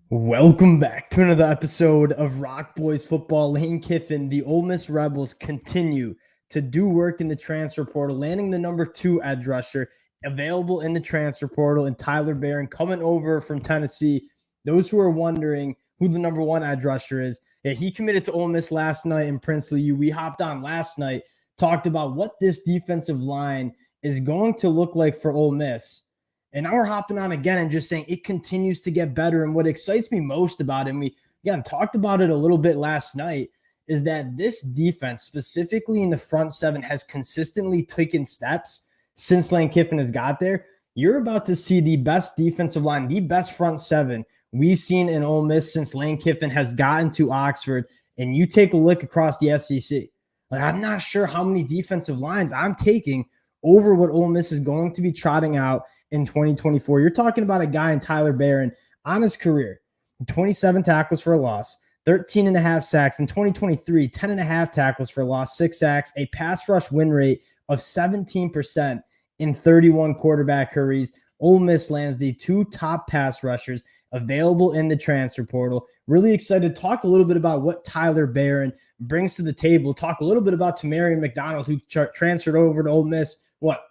Welcome back to another episode of Rock Boys Football. Lane Kiffin, the Ole Miss Rebels, continue to do work in the transfer portal, landing the number 2 edge rusher available in the transfer portal, and Tyler Barron coming over from Tennessee. Those who are wondering who the number 1 edge rusher is, he committed to Ole Miss last night in Princely U. We hopped on last night, talked about what this defensive line is going to look like for Ole Miss. And now we're hopping on again and just saying it continues to get better. And what excites me most about it, and we again talked about it a little bit last night, is that this defense, specifically in the front seven, has consistently taken steps since Lane Kiffin has got there. You're about to see the best defensive line, the best front seven we've seen in Ole Miss since Lane Kiffin has gotten to Oxford. And you take a look across the SEC. Like, I'm not sure how many defensive lines I'm taking over what Ole Miss is going to be trotting out in 2024. You're talking about a guy in Tyler Barron on his career, 27 tackles for a loss, 13 and a half sacks. In 2023, 10 and a half tackles for a loss, 6 sacks, a pass rush win rate of 17% in 31 quarterback hurries. Ole Miss lands the 2 top pass rushers available in the transfer portal. Really excited to talk a little bit about what Tyler Barron brings to the table. Talk a little bit about Tamaran McDonald, who transferred over to Ole Miss,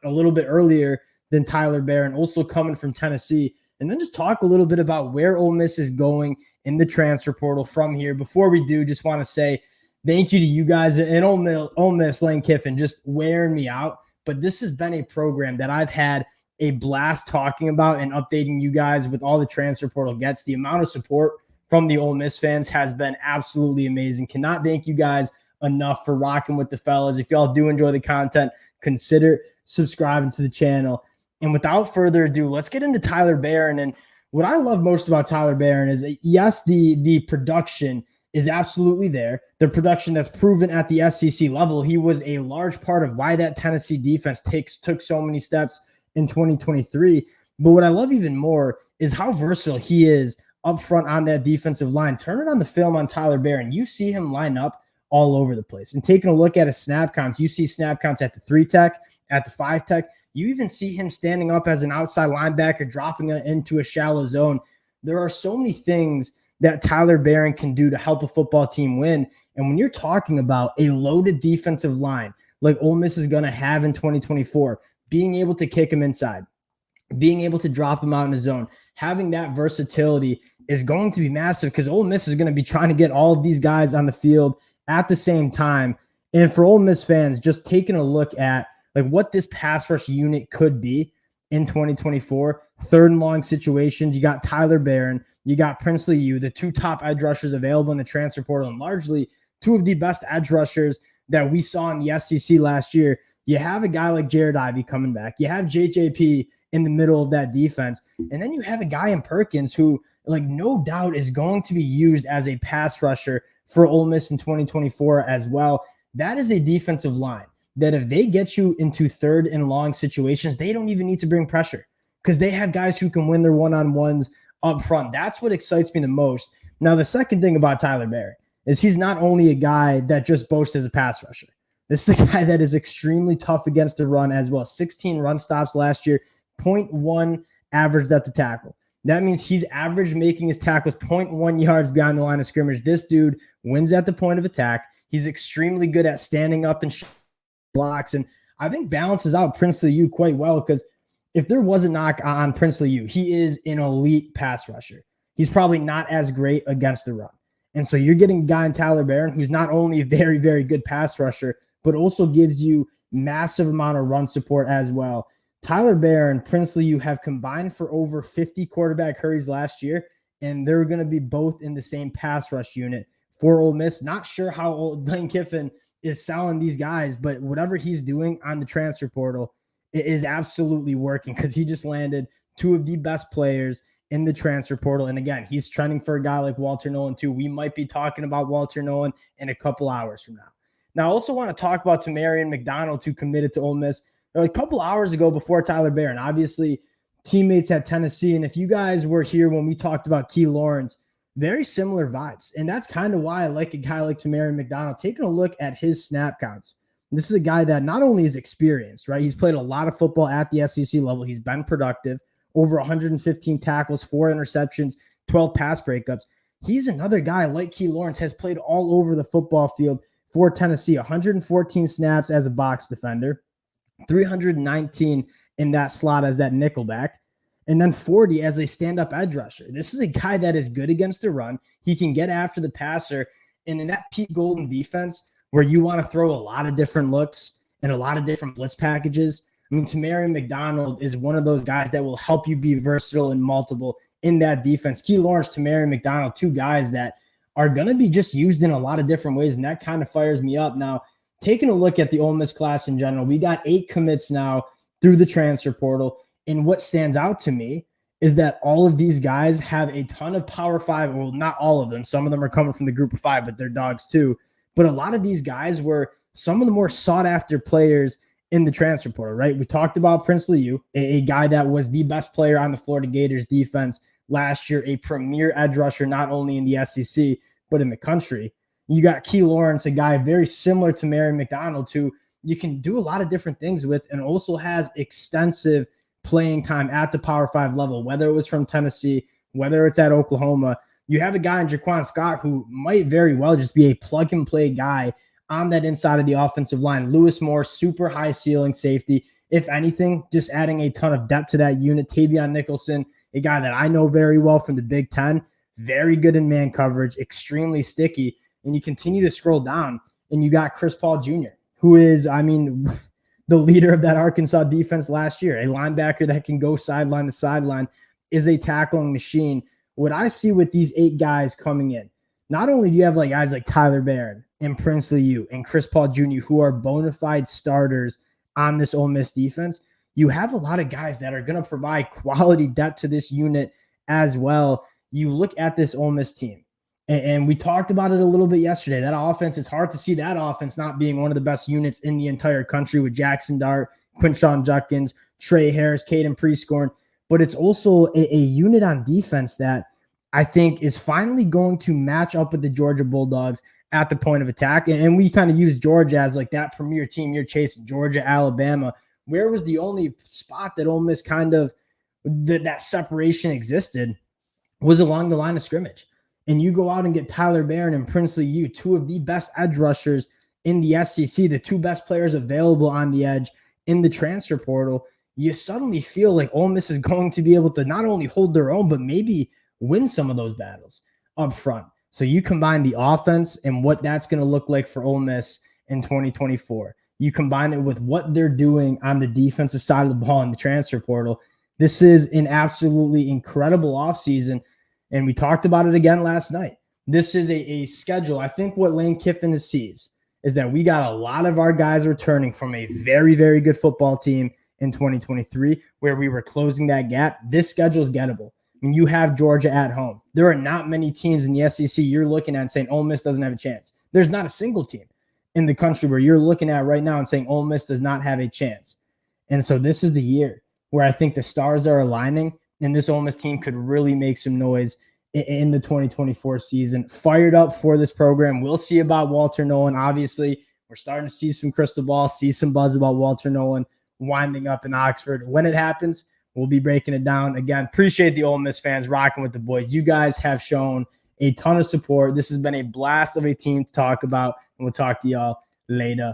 a little bit earlier than Tyler Barron, also coming from Tennessee. And then just talk a little bit about where Ole Miss is going in the transfer portal from here. Before we do, just want to say thank you to you guys and Ole Miss, Lane Kiffin, just wearing me out. But this has been a program that I've had a blast talking about and updating you guys with all the transfer portal gets. The amount of support from the Ole Miss fans has been absolutely amazing. Cannot thank you guys enough for rocking with the fellas. If y'all do enjoy the content, consider subscribing to the channel. And without further ado, let's get into Tyler Barron. And what I love most about Tyler Barron is, yes, the production is absolutely there. The production that's proven at the SEC level. He was a large part of why that Tennessee defense took so many steps in 2023. But what I love even more is how versatile he is up front on that defensive line. Turn it on the film on Tyler Barron. You see him line up all over the place. And taking a look at his snap counts, you see snap counts at the 3 tech, at the 5 tech. You even see him standing up as an outside linebacker, dropping it into a shallow zone. There are so many things that Tyler Barron can do to help a football team win. And when you're talking about a loaded defensive line like Ole Miss is going to have in 2024, being able to kick him inside, being able to drop him out in the zone, having that versatility is going to be massive, because Ole Miss is going to be trying to get all of these guys on the field at the same time. And for Ole Miss fans, just taking a look at like what this pass rush unit could be in 2024, 3rd and long situations, you got Tyler Barron, you got Princely U, the 2 top edge rushers available in the transfer portal, and largely 2 of the best edge rushers that we saw in the SEC last year. You have a guy like Jared Ivey coming back. You have JJP in the middle of that defense. And then you have a guy in Perkins who, like, no doubt is going to be used as a pass rusher for Ole Miss in 2024 as well. That is a defensive line that if they get you into 3rd and long situations, they don't even need to bring pressure, because they have guys who can win their one-on-ones up front. That's what excites me the most. Now, the second thing about Tyler Barron is he's not only a guy that just boasts as a pass rusher. This is a guy that is extremely tough against the run as well. 16 run stops last year, 0.1 average depth of tackle. That means he's average making his tackles 0.1 yards behind the line of scrimmage. This dude wins at the point of attack. He's extremely good at standing up and blocks, and I think balances out Princely U quite well, because if there was a knock on Princely U, he is an elite pass rusher. He's probably not as great against the run. And so you're getting a guy in Tyler Barron who's not only a very, very good pass rusher, but also gives you massive amount of run support as well. Tyler Barron, Princely U have combined for over 50 quarterback hurries last year, and they're going to be both in the same pass rush unit for Ole Miss. Not sure how Lane Kiffin is selling these guys, but whatever he's doing on the transfer portal, it is absolutely working, because he just landed 2 of the best players in the transfer portal. And again, he's trending for a guy like Walter Nolan too. We might be talking about Walter Nolan in a couple hours from now. Now, I also want to talk about Tamaran McDonald, who committed to Ole Miss a couple hours ago before Tyler Barron. Obviously, teammates at Tennessee. And if you guys were here when we talked about Key Lawrence, very similar vibes. And that's kind of why I like a guy like Tamaran McDonald. Taking a look at his snap counts, this is a guy that not only is experienced, right? He's played a lot of football at the SEC level. He's been productive, over 115 tackles, 4 interceptions, 12 pass breakups. He's another guy like Key Lawrence has played all over the football field for Tennessee. 114 snaps as a box defender, 319 in that slot as that nickelback, and then 40 as a stand-up edge rusher. This is a guy that is good against the run. He can get after the passer. And in that Pete Golden defense, where you want to throw a lot of different looks and a lot of different blitz packages, I mean, Tamaran McDonald is one of those guys that will help you be versatile and multiple in that defense. Key Lawrence, Tamaran McDonald, two guys that are going to be just used in a lot of different ways, and that kind of fires me up. Now, taking a look at the Ole Miss class in general, we got 8 commits now through the transfer portal, and what stands out to me is that all of these guys have a ton of Power 5. Well, not all of them. Some of them are coming from the group of 5, but they're dogs too. But a lot of these guys were some of the more sought-after players in the transfer portal, right? We talked about Princely U, a guy that was the best player on the Florida Gators defense last year, a premier edge rusher, not only in the SEC, but in the country. You got Key Lawrence, a guy very similar to Mary McDonald, who you can do a lot of different things with and also has extensive playing time at the Power 5 level, whether it was from Tennessee, whether it's at Oklahoma. You have a guy in Jaquan Scott who might very well just be a plug-and-play guy on that inside of the offensive line. Lewis Moore, super high ceiling safety. If anything, just adding a ton of depth to that unit. Tavion Nicholson, a guy that I know very well from the Big Ten, very good in man coverage, extremely sticky. And you continue to scroll down, and you got Chris Paul Jr., who is, I mean, the leader of that Arkansas defense last year, a linebacker that can go sideline to sideline, is a tackling machine. What I see with these 8 guys coming in, not only do you have like guys like Tyler Barron and Princely U and Chris Paul Jr., who are bona fide starters on this Ole Miss defense, you have a lot of guys that are going to provide quality depth to this unit as well. You look at this Ole Miss team, and we talked about it a little bit yesterday. That offense, it's hard to see that offense not being one of the best units in the entire country with Jackson Dart, Quinshon Judkins, Trey Harris, Caden Prescorn. But it's also a unit on defense that I think is finally going to match up with the Georgia Bulldogs at the point of attack. And we kind of use Georgia as like that premier team you're chasing, Georgia, Alabama. Where was the only spot that Ole Miss kind of, that separation existed was along the line of scrimmage. And you go out and get Tyler Barron and Princely U, 2 of the best edge rushers in the SEC, the 2 best players available on the edge in the transfer portal. You suddenly feel like Ole Miss is going to be able to not only hold their own, but maybe win some of those battles up front. So you combine the offense and what that's going to look like for Ole Miss in 2024. You combine it with what they're doing on the defensive side of the ball in the transfer portal. This is an absolutely incredible offseason. And we talked about it again last night. This is a schedule. I think what Lane Kiffin sees is that we got a lot of our guys returning from a very, very good football team in 2023, where we were closing that gap. This schedule is gettable. I mean, you have Georgia at home. There are not many teams in the SEC you're looking at and saying Ole Miss doesn't have a chance. There's not a single team in the country where you're looking at right now and saying Ole Miss does not have a chance. And so this is the year where I think the stars are aligning, and this Ole Miss team could really make some noise in the 2024 season. Fired up for this program. We'll see about Walter Nolan. Obviously, we're starting to see some crystal ball, see some buzz about Walter Nolan winding up in Oxford. When it happens, we'll be breaking it down. Again, appreciate the Ole Miss fans rocking with the boys. You guys have shown a ton of support. This has been a blast of a team to talk about, and we'll talk to y'all later.